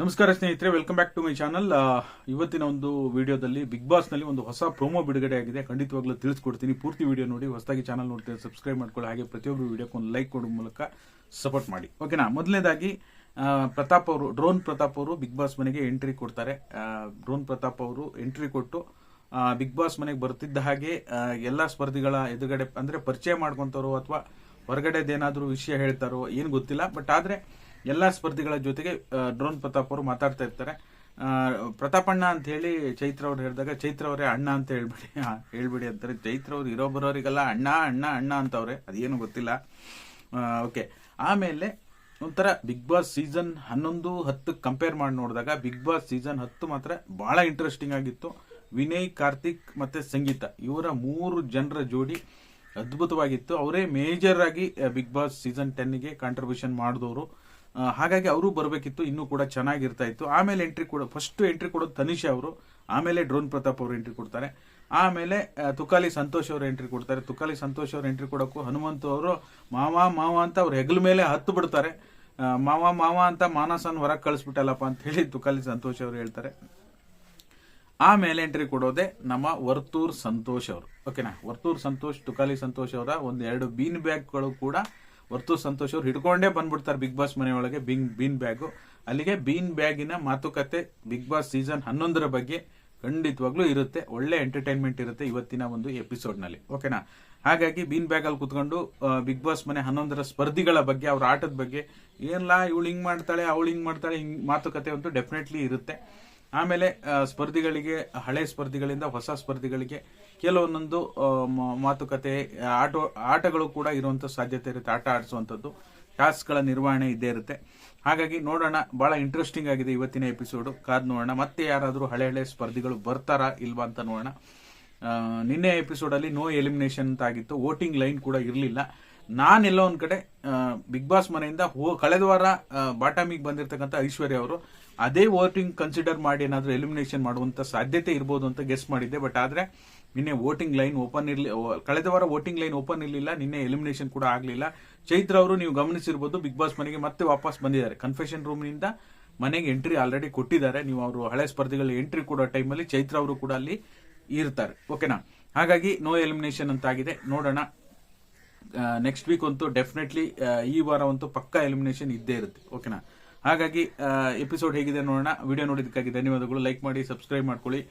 ನಮಸ್ಕಾರ ಸ್ನೇಹಿತರೆ, welcome back to my channel. ಇವತ್ತಿನ ಒಂದು ವಿಡಿಯೋದಲ್ಲಿ ಬಿಗ್ ಬಾಸ್ ನಲ್ಲಿ ಒಂದು ಹೊಸ ಪ್ರೋಮೋ ಬಿಡುಗಡೆ ಆಗಿದೆ. ಖಂಡಿತವಾಗ್ಲೂ ತಿಳಿಸ್ಕೊಡ್ತೀನಿ. ಪೂರ್ತಿ ವಿಡಿಯೋ ನೋಡಿ. ಹೊಸದಾಗಿ ಚಾನಲ್ ನೋಡ್ತೀವಿ, ಸಬ್ಸ್ಕ್ರೈಬ್ ಮಾಡ್ಕೊಳ್ಳಿ. ಹಾಗೆ ಪ್ರತಿಯೊಬ್ಬರು ವಿಡಿಯೋಕ್ಕೆ ಒಂದು ಲೈಕ್ ಕೊಡೋ ಮೂಲಕ ಸಪೋರ್ಟ್ ಮಾಡಿ. ಓಕೆನಾ? ಮೊದಲನೇದಾಗಿ ಪ್ರತಾಪ್ ಅವರು, ಡ್ರೋನ್ ಪ್ರತಾಪ್ ಅವರು ಬಿಗ್ ಬಾಸ್ ಮನೆಗೆ ಎಂಟ್ರಿ ಕೊಡ್ತಾರೆ. ಡ್ರೋನ್ ಪ್ರತಾಪ್ ಅವರು ಎಂಟ್ರಿ ಕೊಟ್ಟು ಬಿಗ್ ಬಾಸ್ ಮನೆಗೆ ಬರ್ತಿದ್ದ ಹಾಗೆ ಎಲ್ಲ ಸ್ಪರ್ಧಿಗಳ ಎದುರುಗಡೆ ಅಂದ್ರೆ ಪರಿಚಯ ಮಾಡ್ಕೊಂತಾರೋ ಅಥವಾ ಹೊರಗಡೆದೇನಾದ್ರೂ ವಿಷಯ ಹೇಳ್ತಾರೋ ಏನು ಗೊತ್ತಿಲ್ಲ. ಬಟ್ ಆದ್ರೆ ಎಲ್ಲಾ ಸ್ಪರ್ಧಿಗಳ ಜೊತೆಗೆ ಡ್ರೋನ್ ಪ್ರತಾಪ್ ಅವರು ಮಾತಾಡ್ತಾ ಇರ್ತಾರೆ. ಪ್ರತಾಪಣ್ಣ ಅಂತ ಹೇಳಿ ಚೈತ್ರ ಅವ್ರು ಹೇಳಿದಾಗ, ಚೈತ್ರ ಅವರೇ ಅಣ್ಣ ಅಂತ ಹೇಳ್ಬಿಡಿ ಅಂತಾರೆ. ಚೈತ್ರ ಅವ್ರು ಇರೋ ಬರೋರಿಗೆಲ್ಲ ಅಣ್ಣ ಅಣ್ಣ ಅಣ್ಣ ಅಂತವ್ರೆ, ಅದೇನು ಗೊತ್ತಿಲ್ಲ. ಓಕೆ, ಆಮೇಲೆ ಒಂಥರ ಬಿಗ್ ಬಾಸ್ ಸೀಸನ್ 11-10 ಕಂಪೇರ್ ಮಾಡಿ ನೋಡಿದಾಗ ಬಿಗ್ ಬಾಸ್ ಸೀಸನ್ 10 ಮಾತ್ರ ಬಹಳ ಇಂಟ್ರೆಸ್ಟಿಂಗ್ ಆಗಿತ್ತು. ವಿನಯ್, ಕಾರ್ತಿಕ್ ಮತ್ತೆ ಸಂಗೀತ ಇವರ 3 ಜನರ ಜೋಡಿ ಅದ್ಭುತವಾಗಿತ್ತು. ಅವರೇ ಮೇಜರ್ ಆಗಿ ಬಿಗ್ ಬಾಸ್ ಸೀಸನ್ 10ಗೆ ಕಾಂಟ್ರಿಬ್ಯೂಷನ್ ಮಾಡಿದವರು. ಹಾಗಾಗಿ ಅವರು ಬರಬೇಕಿತ್ತು, ಇನ್ನೂ ಕೂಡ ಚೆನ್ನಾಗಿರ್ತಾ ಇತ್ತು. ಆಮೇಲೆ ಫಸ್ಟ್ ಎಂಟ್ರಿ ಕೊಡೋದು ತನಿಷಾ ಅವರು, ಆಮೇಲೆ ಡ್ರೋನ್ ಪ್ರತಾಪ್ ಅವರು ಎಂಟ್ರಿ ಕೊಡ್ತಾರೆ. ಆಮೇಲೆ ತುಕಾಲಿ ಸಂತೋಷ್ ಅವರು ಎಂಟ್ರಿ ಕೊಡ್ತಾರೆ. ತುಕಾಲಿ ಸಂತೋಷ್ ಅವರು ಎಂಟ್ರಿ ಕೊಡೋಕ್ಕೂ ಹನುಮಂತ್ ಅವರು ಮಾವ ಅಂತ ಅವ್ರ ಹೆಗಲ ಮೇಲೆ ಹತ್ತು ಬಿಡ್ತಾರೆ. ಮಾವ ಅಂತ ಮಾನಸನ್ ಹೊರಗೆ ಕಳಿಸ್ಬಿಟ್ಟಲ್ಲಪ್ಪ ಅಂತ ಹೇಳಿ ತುಕಾಲಿ ಸಂತೋಷ್ ಅವರು ಹೇಳ್ತಾರೆ. ಆಮೇಲೆ ಎಂಟ್ರಿ ಕೊಡೋದೆ ನಮ್ಮ ವರ್ತೂರ್ ಸಂತೋಷ್ ಅವರು. ಓಕೆನಾ? ವರ್ತೂರ್ ಸಂತೋಷ್, ತುಕಾಲಿ ಸಂತೋಷ್ ಅವರ 1-2 ಬೀನ್ ಬ್ಯಾಗ್ಗಳು ಕೂಡ ವರ್ತೂರ್ ಸಂತೋಷ್ ಅವರು ಹಿಡ್ಕೊಂಡೇ ಬಂದ್ಬಿಡ್ತಾರೆ ಬಿಗ್ ಬಾಸ್ ಮನೆಯೊಳಗೆ. ಬೀನ್ ಬ್ಯಾಗ್, ಅಲ್ಲಿಗೆ ಬೀನ್ ಬ್ಯಾಗಿನ ಮಾತುಕತೆ ಬಿಗ್ ಬಾಸ್ ಸೀಸನ್ 11 ಬಗ್ಗೆ ಖಂಡಿತವಾಗ್ಲೂ ಇರುತ್ತೆ. ಒಳ್ಳೆ ಎಂಟರ್ಟೈನ್ಮೆಂಟ್ ಇರುತ್ತೆ ಇವತ್ತಿನ ಒಂದು ಎಪಿಸೋಡ್ ನಲ್ಲಿ. ಓಕೆನಾ? ಹಾಗಾಗಿ ಬೀನ್ ಬ್ಯಾಗ್ ಅಲ್ಲಿ ಕುತ್ಕೊಂಡು ಬಿಗ್ ಬಾಸ್ ಮನೆ 11 ಸ್ಪರ್ಧಿಗಳ ಬಗ್ಗೆ, ಅವ್ರ ಆಟದ ಬಗ್ಗೆ, ಏನಿಲ್ಲ ಇವಳು ಹಿಂಗ್ ಮಾಡ್ತಾಳೆ, ಅವಳು ಹಿಂಗ್ ಮಾಡ್ತಾಳೆ, ಹಿಂಗ್ ಮಾತುಕತೆ ಅಂತೂ ಡೆಫಿನೆಟ್ಲಿ ಇರುತ್ತೆ. ಆಮೇಲೆ ಸ್ಪರ್ಧಿಗಳಿಗೆ, ಹಳೆ ಸ್ಪರ್ಧಿಗಳಿಂದ ಹೊಸ ಸ್ಪರ್ಧಿಗಳಿಗೆ ಕೆಲವೊಂದೊಂದು ಮಾತುಕತೆ, ಆಟಗಳು ಕೂಡ ಇರುವಂತ ಸಾಧ್ಯತೆ ಇರುತ್ತೆ. ಆಟ ಆಡಿಸುವಂತದ್ದು, ಟಾಸ್ಕ್ಗಳ ನಿರ್ವಹಣೆ ಇದ್ದೇ ಇರುತ್ತೆ. ಹಾಗಾಗಿ ನೋಡೋಣ, ಬಹಳ ಇಂಟ್ರೆಸ್ಟಿಂಗ್ ಆಗಿದೆ ಇವತ್ತಿನ ಎಪಿಸೋಡ್. ಕಾದ್ ನೋಡೋಣ. ಮತ್ತೆ ಯಾರಾದರೂ ಹಳೆ ಸ್ಪರ್ಧಿಗಳು ಬರ್ತಾರಾ ಇಲ್ವಾ ಅಂತ ನೋಡೋಣ. ನಿನ್ನೆ ಎಪಿಸೋಡ್ ಅಲ್ಲಿ ನೋ ಎಲಿಮಿನೇಷನ್ ಅಂತ ಆಗಿತ್ತು. ವೋಟಿಂಗ್ ಲೈನ್ ಕೂಡ ಇರಲಿಲ್ಲ. ನಾನೆಲ್ಲೋ ಒಂದ್ ಕಡೆ ಬಿಗ್ ಬಾಸ್ ಮನೆಯಿಂದ ಕಳೆದ ವಾರ ಬಾಟಮಿಗೆ ಬಂದಿರತಕ್ಕಂಥ ಐಶ್ವರ್ಯ ಅವರು ಅದೇ ವೋಟಿಂಗ್ ಕನ್ಸಿಡರ್ ಮಾಡಿ ಏನಾದ್ರೂ ಎಲಿಮಿನೇಷನ್ ಮಾಡುವಂತ ಸಾಧ್ಯತೆ ಇರಬಹುದು ಅಂತ ಗೆಸ್ ಮಾಡಿದ್ದೆ. ಬಟ್ ಆದ್ರೆ ನಿನ್ನೆ ವೋಟಿಂಗ್ ಲೈನ್ ಓಪನ್ ಕಳೆದ ವಾರ ವೋಟಿಂಗ್ ಲೈನ್ ಓಪನ್ ಇರಲಿಲ್ಲ. ನಿನ್ನೆ ಎಲಿಮಿನೇಷನ್ ಕೂಡ ಆಗಲಿಲ್ಲ. ಚೈತ್ರ ಅವರು ನೀವು ಗಮನಿಸಿರ್ಬೋದು, ಬಿಗ್ ಬಾಸ್ ಮನೆಗೆ ಮತ್ತೆ ವಾಪಸ್ ಬಂದಿದ್ದಾರೆ. ಕನ್ಫೆಷನ್ ರೂಮ್ ನಿಂದ ಮನೆಗೆ ಎಂಟ್ರಿ ಆಲ್ರೆಡಿ ಕೊಟ್ಟಿದ್ದಾರೆ. ನೀವು ಅವರು ಹಳೆ ಸ್ಪರ್ಧಿಗಳು ಎಂಟ್ರಿ ಕೊಡೋ ಟೈಮಲ್ಲಿ ಚೈತ್ರ ಅವರು ಕೂಡ ಅಲ್ಲಿ ಇರ್ತಾರೆ. ಓಕೆನಾ? ಹಾಗಾಗಿ ನೋ ಎಲಿಮಿನೇಷನ್ ಅಂತ ಆಗಿದೆ. ನೋಡೋಣ. ನೆಕ್ಸ್ಟ್ ವೀಕ್ ಅಂತೂ ಡೆಫಿನೆಟ್ಲಿ, ಈ ವಾರ ಅಂತೂ ಪಕ್ಕಾ ಎಲಿಮಿನೇಷನ್ ಇದ್ದೇ ಇರುತ್ತೆ. ಓಕೆನಾ? ಹಾಗಾಗಿ ಎಪಿಸೋಡ್ ಹೇಗಿದೆ ನೋಡೋಣ. ವಿಡಿಯೋ ನೋಡಿದ್ದಕ್ಕಾಗಿ ಧನ್ಯವಾದಗಳು. ಲೈಕ್ ಮಾಡಿ, ಸಬ್ಸ್ಕ್ರೈಬ್ ಮಾಡ್ಕೊಳ್ಳಿ.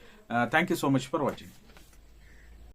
Thank you so much for watching.